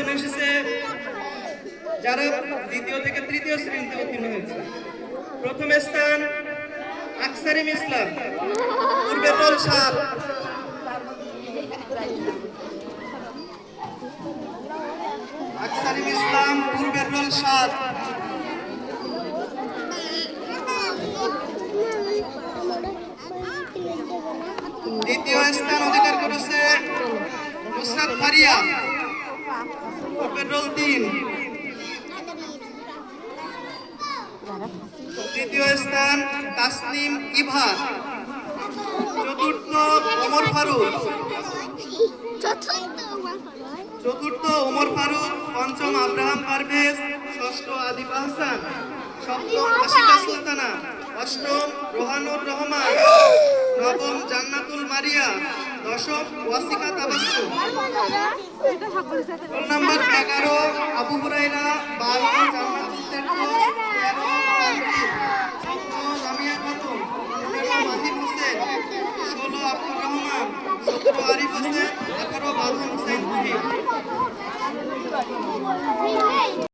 এখানে এসেছে যারা দ্বিতীয় থেকে তৃতীয় শ্রেণীতে উত্তীর্ণ হয়েছে। প্রথম স্থান আকসারিম ইসলাম, পূর্বেতল ৭। আকসারিম ইসলাম, পূর্বেতল ৭। দ্বিতীয় স্থান অধিকার করেছে নুসরাত ফারিয়া, পূর্বেতল ৩। তৃতীয় স্থান তাসনিম ইভা, চতুর্থ ওমর ফারুক, পঞ্চম আব্রাহাম পারভেজ, ষষ্ঠ আদিব আহসান, সপ্তম আশিকা সুলতানা, অষ্টম রোহানুর রহমান, নবম জান্নাতুল মারিয়া, দশম ওয়াসিকা তাবাসসুম। রোল নাম্বার 11 আবু হুরায়রা, 12 জান্নাতুল ফেরদৌস, 13 তানভীর, 14 জামিয়া খাতুন, 15 মাহির হোসেন, 16 আব্দুর রহমান, 17 আরিফ হোসেন, 18 বাদল হোসেন।